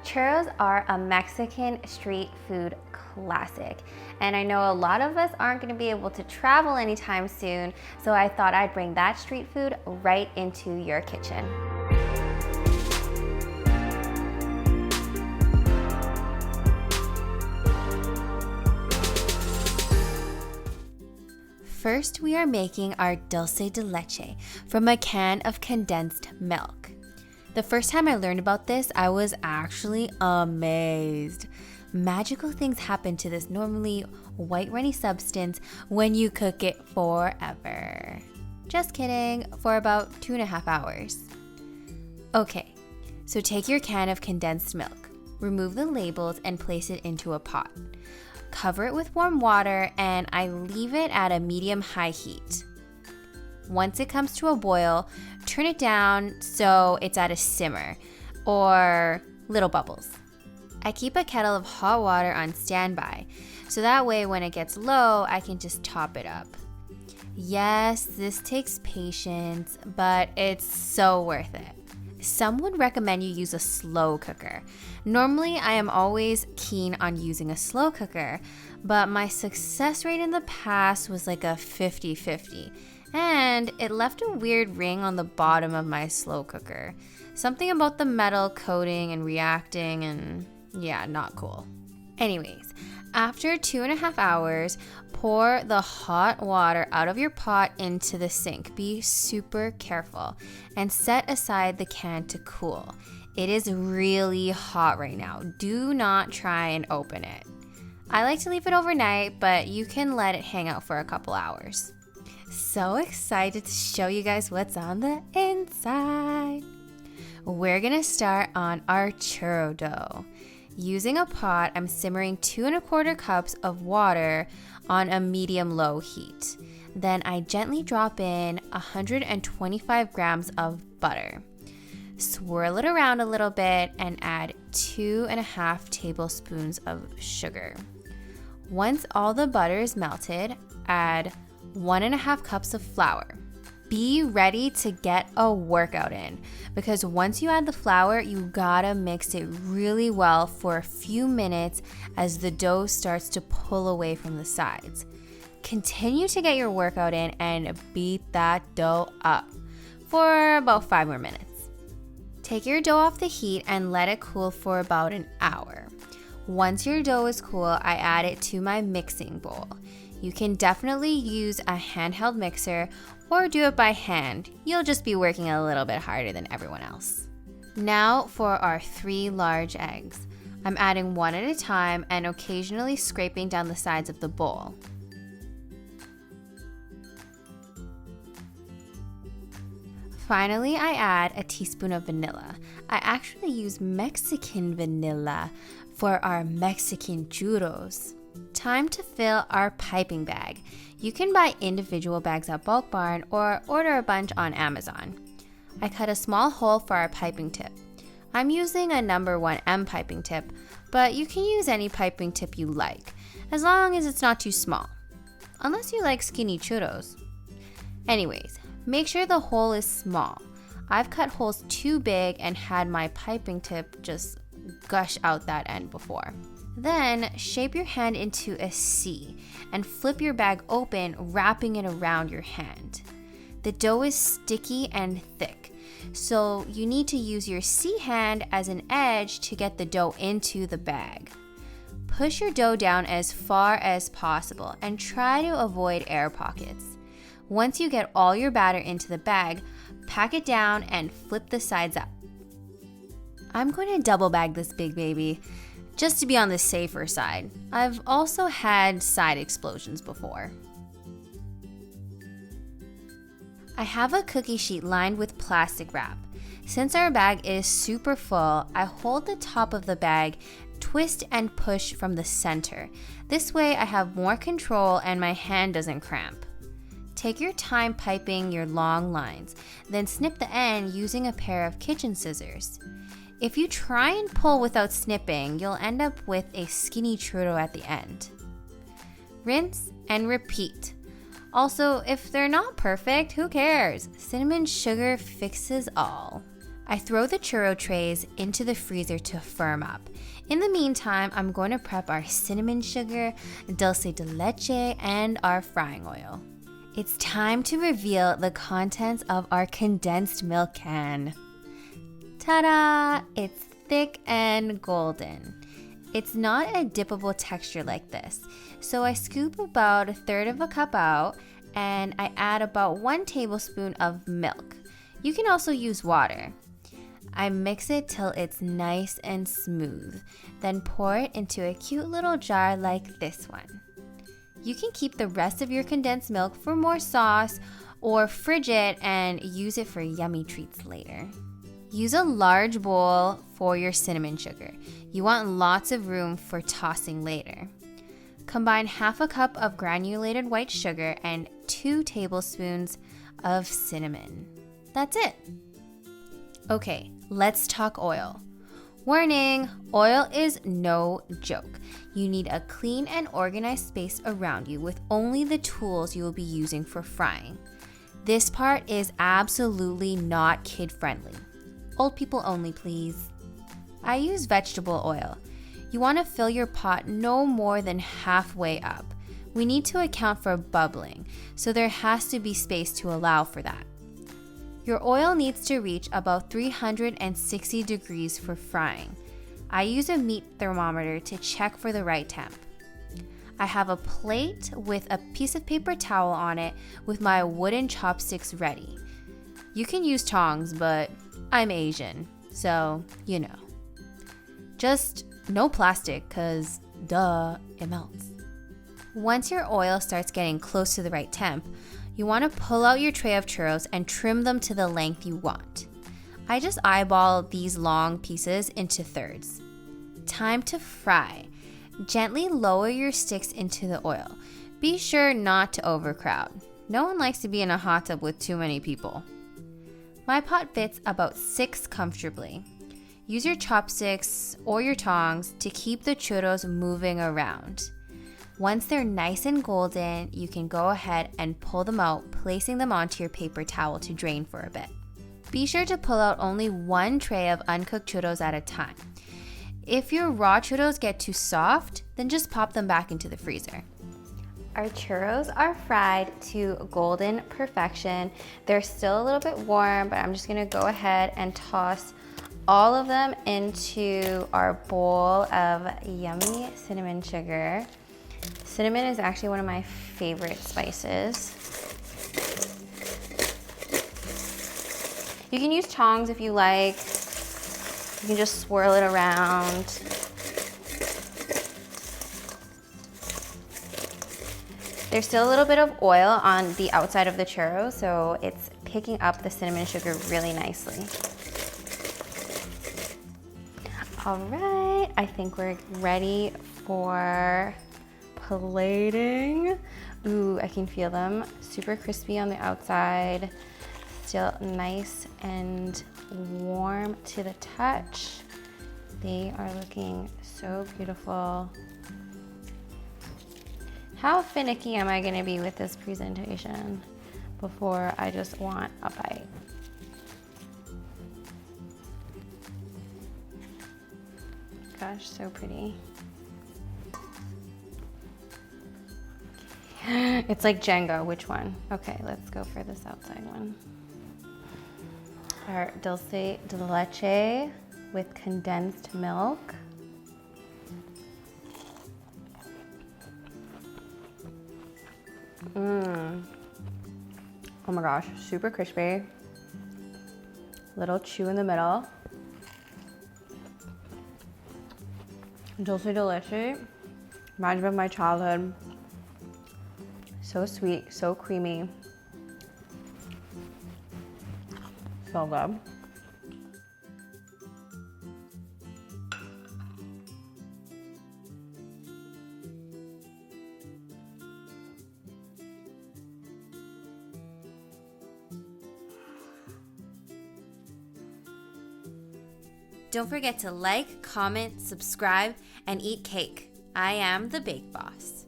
Churros are a Mexican street food classic, and I know a lot of us aren't going to be able to travel anytime soon, so I thought I'd bring that street food right into your kitchen. First, we are making our dulce de leche from a can of condensed milk. The first time I learned about this, I was actually amazed. Magical things happen to this normally white runny substance when you cook it forever. Just kidding, for about 2.5 hours. Okay, so take your can of condensed milk, remove the labels and place it into a pot. Cover it with warm water and I leave it at a medium-high heat. Once it comes to a boil, turn it down so it's at a simmer or little bubbles. I keep a kettle of hot water on standby, so that way when it gets low, I can just top it up. Yes, this takes patience, but it's so worth it. Some would recommend you use a slow cooker. Normally, I am always keen on using a slow cooker, but my success rate in the past was like a 50-50, and it left a weird ring on the bottom of my slow cooker. Something about the metal coating and reacting, and yeah, not cool. Anyways, after 2.5 hours, pour the hot water out of your pot into the sink. Be super careful and set aside the can to cool. It is really hot right now. Do not try and open it. I like to leave it overnight, but you can let it hang out for a couple hours. So excited to show you guys what's on the inside. We're gonna start on our churro dough. Using a pot, I'm simmering 2¼ cups of water on a medium-low heat. Then I gently drop in 125 grams of butter. Swirl it around a little bit and add 2.5 tablespoons of sugar. Once all the butter is melted, add 1.5 cups of flour. Be ready to get a workout in, because once you add the flour, you gotta mix it really well for a few minutes as the dough starts to pull away from the sides. Continue to get your workout in and beat that dough up for about 5 more minutes. Take your dough off the heat and let it cool for about an hour. Once your dough is cool, I add it to my mixing bowl. You can definitely use a handheld mixer or do it by hand. You'll just be working a little bit harder than everyone else. Now for our 3 large eggs. I'm adding one at a time and occasionally scraping down the sides of the bowl. Finally, I add a teaspoon of vanilla. I actually use Mexican vanilla for our Mexican churros. Time to fill our piping bag. You can buy individual bags at Bulk Barn or order a bunch on Amazon. I cut a small hole for our piping tip. I'm using a number 1M piping tip, but you can use any piping tip you like, as long as it's not too small. Unless you like skinny churros. Anyways, make sure the hole is small. I've cut holes too big and had my piping tip just gush out that end before. Then, shape your hand into a C and flip your bag open, wrapping it around your hand. The dough is sticky and thick, so you need to use your C hand as an edge to get the dough into the bag. Push your dough down as far as possible and try to avoid air pockets. Once you get all your batter into the bag, pack it down and flip the sides up. I'm going to double bag this big baby, just to be on the safer side. I've also had side explosions before. I have a cookie sheet lined with plastic wrap. Since our bag is super full, I hold the top of the bag, twist and push from the center. This way I have more control and my hand doesn't cramp. Take your time piping your long lines, then snip the end using a pair of kitchen scissors. If you try and pull without snipping, you'll end up with a skinny churro at the end. Rinse and repeat. Also, if they're not perfect, who cares? Cinnamon sugar fixes all. I throw the churro trays into the freezer to firm up. In the meantime, I'm going to prep our cinnamon sugar, dulce de leche, and our frying oil. It's time to reveal the contents of our condensed milk can. Ta-da! It's thick and golden. It's not a dippable texture like this, so I scoop about 1/3 of a cup out and I add about 1 tablespoon of milk. You can also use water. I mix it till it's nice and smooth, then pour it into a cute little jar like this one. You can keep the rest of your condensed milk for more sauce or fridge it and use it for yummy treats later. Use a large bowl for your cinnamon sugar. You want lots of room for tossing later. Combine 1/2 cup of granulated white sugar and 2 tablespoons of cinnamon. That's it. Okay, let's talk oil. Warning, oil is no joke. You need a clean and organized space around you with only the tools you will be using for frying. This part is absolutely not kid-friendly. Old people only, please. I use vegetable oil. You want to fill your pot no more than halfway up. We need to account for bubbling, so there has to be space to allow for that. Your oil needs to reach about 360 degrees for frying. I use a meat thermometer to check for the right temp. I have a plate with a piece of paper towel on it with my wooden chopsticks ready. You can use tongs, but I'm Asian, so you know. Just no plastic, cause duh, it melts. Once your oil starts getting close to the right temp, you want to pull out your tray of churros and trim them to the length you want. I just eyeball these long pieces into thirds. Time to fry. Gently lower your sticks into the oil. Be sure not to overcrowd. No one likes to be in a hot tub with too many people. My pot fits about 6 comfortably. Use your chopsticks or your tongs to keep the churros moving around. Once they're nice and golden, you can go ahead and pull them out, placing them onto your paper towel to drain for a bit. Be sure to pull out only 1 tray of uncooked churros at a time. If your raw churros get too soft, then just pop them back into the freezer. Our churros are fried to golden perfection. They're still a little bit warm, but I'm just gonna go ahead and toss all of them into our bowl of yummy cinnamon sugar. Cinnamon is actually one of my favorite spices. You can use tongs if you like. You can just swirl it around. There's still a little bit of oil on the outside of the churro, so it's picking up the cinnamon sugar really nicely. All right, I think we're ready for plating. Ooh, I can feel them. Super crispy on the outside, still nice and warm to the touch. They are looking so beautiful. How finicky am I gonna be with this presentation before I just want a bite? Gosh, so pretty. It's like Jenga. Which one? Okay, let's go for this outside one. Our dulce de leche with condensed milk. Oh my gosh, super crispy. Little chew in the middle. Dulce de leche reminds me of my childhood. So sweet, so creamy. So good. Don't forget to like, comment, subscribe, and eat cake. I am the Bake Boss.